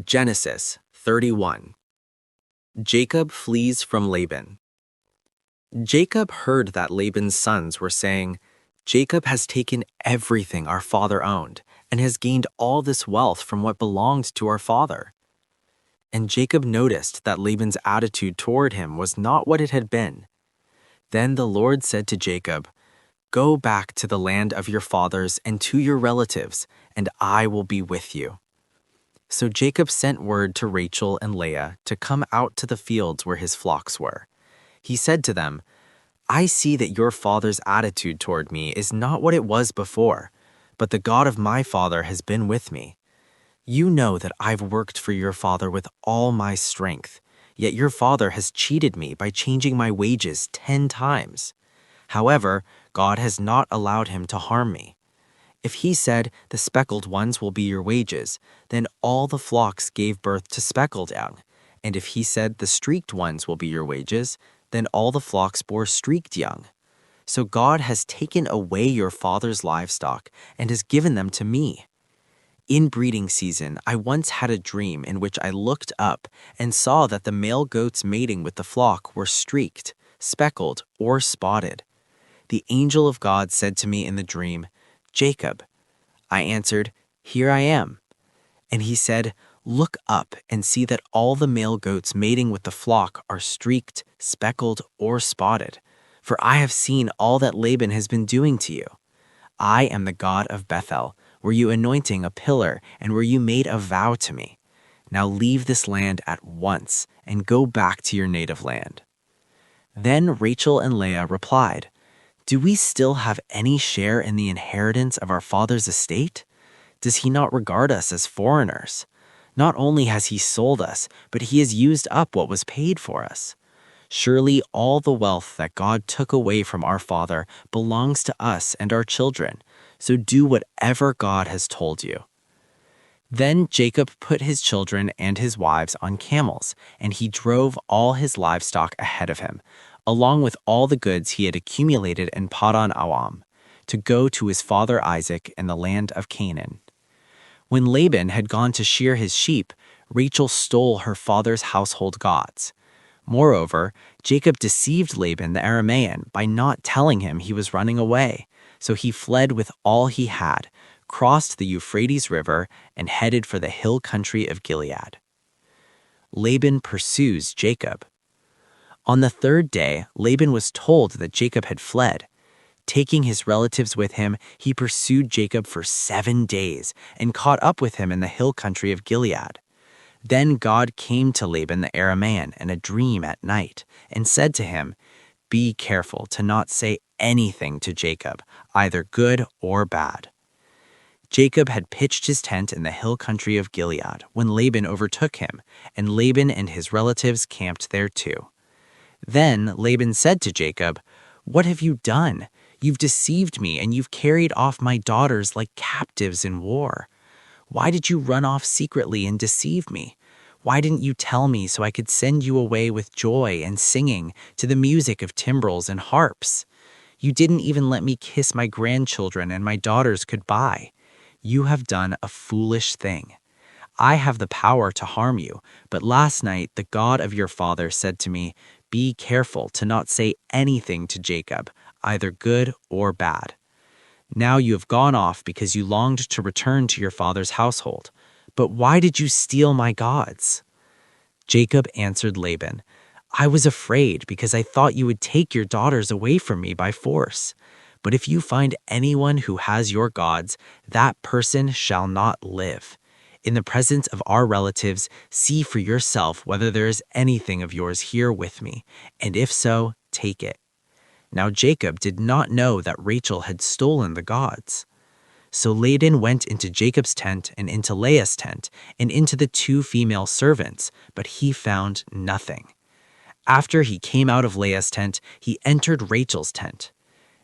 Genesis 31. Jacob flees from Laban. Jacob heard that Laban's sons were saying, "Jacob has taken everything our father owned and has gained all this wealth from what belonged to our father." And Jacob noticed that Laban's attitude toward him was not what it had been. Then the Lord said to Jacob, "Go back to the land of your fathers and to your relatives, and I will be with you." So Jacob sent word to Rachel and Leah to come out to the fields where his flocks were. He said to them, "I see that your father's attitude toward me is not what it was before, but the God of my father has been with me. You know that I've worked for your father with all my strength, yet your father has cheated me by changing my wages 10 times. However, God has not allowed him to harm me. If he said, 'The speckled ones will be your wages,' then all the flocks gave birth to speckled young. And if he said, 'The streaked ones will be your wages,' then all the flocks bore streaked young. So God has taken away your father's livestock and has given them to me. In breeding season, I once had a dream in which I looked up and saw that the male goats mating with the flock were streaked, speckled, or spotted. The angel of God said to me in the dream, 'Jacob.' I answered, 'Here I am.' And he said, 'Look up and see that all the male goats mating with the flock are streaked, speckled, or spotted, for I have seen all that Laban has been doing to you. I am the God of Bethel, were you anointing a pillar and where you made a vow to me. Now leave this land at once and go back to your native land.' Then Rachel and Leah replied, 'Do we still have any share in the inheritance of our father's estate? Does he not regard us as foreigners? Not only has he sold us, but he has used up what was paid for us. Surely all the wealth that God took away from our father belongs to us and our children, so do whatever God has told you.' Then Jacob put his children and his wives on camels, and he drove all his livestock ahead of him, along with all the goods he had accumulated in Paddan-aram, to go to his father Isaac in the land of Canaan. When Laban had gone to shear his sheep, Rachel stole her father's household gods. Moreover, Jacob deceived Laban the Aramean by not telling him he was running away, so he fled with all he had, crossed the Euphrates River, and headed for the hill country of Gilead. Laban pursues Jacob. On the third day, Laban was told that Jacob had fled. Taking his relatives with him, he pursued Jacob for 7 days and caught up with him in the hill country of Gilead. Then God came to Laban the Aramean in a dream at night and said to him, 'Be careful to not say anything to Jacob, either good or bad.' Jacob had pitched his tent in the hill country of Gilead when Laban overtook him, and Laban and his relatives camped there too. Then Laban said to Jacob, 'What have you done? You've deceived me, and you've carried off my daughters like captives in war. Why did you run off secretly and deceive me? Why didn't you tell me so I could send you away with joy and singing to the music of timbrels and harps? You didn't even let me kiss my grandchildren and my daughters goodbye. You have done a foolish thing. I have the power to harm you, but last night the God of your father said to me, 'Be careful to not say anything to Jacob, either good or bad.' Now you have gone off because you longed to return to your father's household. But why did you steal my gods?" Jacob answered Laban, "I was afraid because I thought you would take your daughters away from me by force. But if you find anyone who has your gods, that person shall not live. In the presence of our relatives, see for yourself whether there is anything of yours here with me, and if so, take it." Now Jacob did not know that Rachel had stolen the gods. So Laban went into Jacob's tent and into Leah's tent and into the 2 female servants, but he found nothing. After he came out of Leah's tent, he entered Rachel's tent.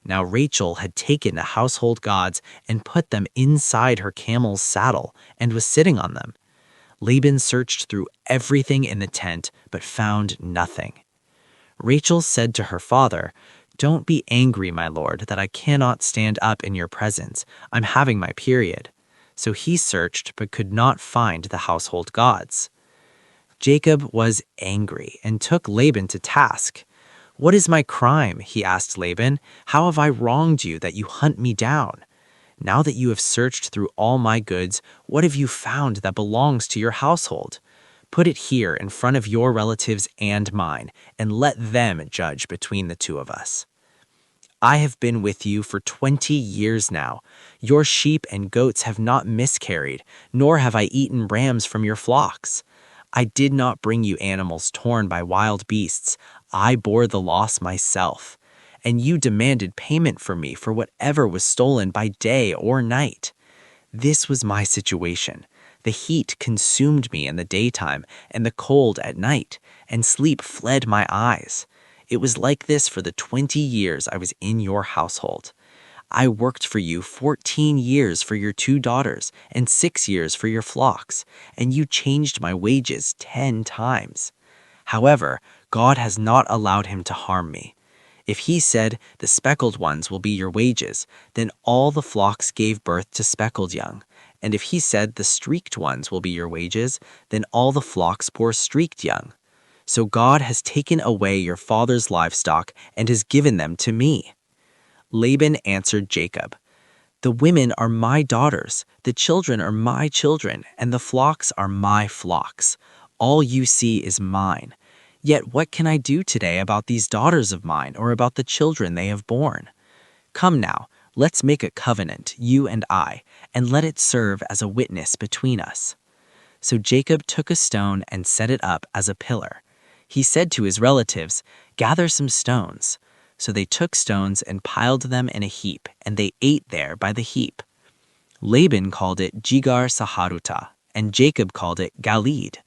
Now Rachel had taken the household gods and put them inside her camel's saddle and was sitting on them. Laban searched through everything in the tent, but found nothing. Rachel said to her father, "Don't be angry, my lord, that I cannot stand up in your presence. I'm having my period." So he searched but could not find the household gods. Jacob was angry and took Laban to task. "What is my crime?" he asked Laban. "How have I wronged you that you hunt me down? Now that you have searched through all my goods, what have you found that belongs to your household? Put it here in front of your relatives and mine, and let them judge between the two of us. I have been with you for 20 years now. Your sheep and goats have not miscarried, nor have I eaten rams from your flocks. I did not bring you animals torn by wild beasts. I bore the loss myself. And you demanded payment from me for whatever was stolen by day or night. This was my situation. The heat consumed me in the daytime and the cold at night, and sleep fled my eyes. It was like this for the 20 years I was in your household. I worked for you 14 years for your 2 daughters and 6 years for your flocks, and you changed my wages 10 times. However, God has not allowed him to harm me. If he said, 'The speckled ones will be your wages,' then all the flocks gave birth to speckled young. And if he said, 'The streaked ones will be your wages,' then all the flocks bore streaked young. So God has taken away your father's livestock and has given them to me." Laban answered Jacob, "The women are my daughters, the children are my children, and the flocks are my flocks. All you see is mine. Yet what can I do today about these daughters of mine or about the children they have borne? Come now, let's make a covenant, you and I, and let it serve as a witness between us." So Jacob took a stone and set it up as a pillar. He said to his relatives, "Gather some stones." So they took stones and piled them in a heap, and they ate there by the heap. Laban called it Jigar Saharuta, and Jacob called it Galid.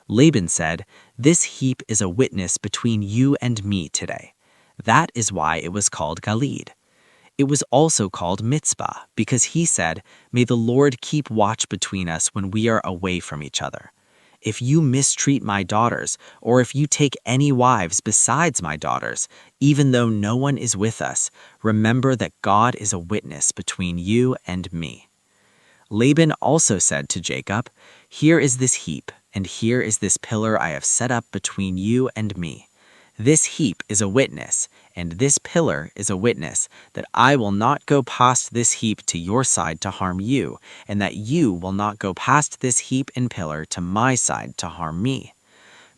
Laban said, "This heap is a witness between you and me today." That is why it was called Galid. It was also called Mitzpah, because he said, "May the Lord keep watch between us when we are away from each other. If you mistreat my daughters, or if you take any wives besides my daughters, even though no one is with us, remember that God is a witness between you and me." Laban also said to Jacob, "Here is this heap, and here is this pillar I have set up between you and me. This heap is a witness, and this pillar is a witness, that I will not go past this heap to your side to harm you, and that you will not go past this heap and pillar to my side to harm me.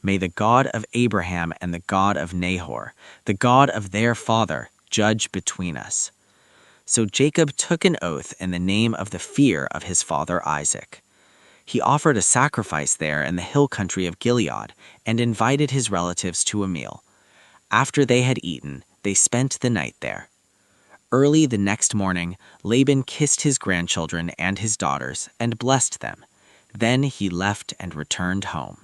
May the God of Abraham and the God of Nahor, the God of their father, judge between us." So Jacob took an oath in the name of the fear of his father Isaac. He offered a sacrifice there in the hill country of Gilead and invited his relatives to a meal. After they had eaten, they spent the night there. Early the next morning, Laban kissed his grandchildren and his daughters and blessed them. Then he left and returned home.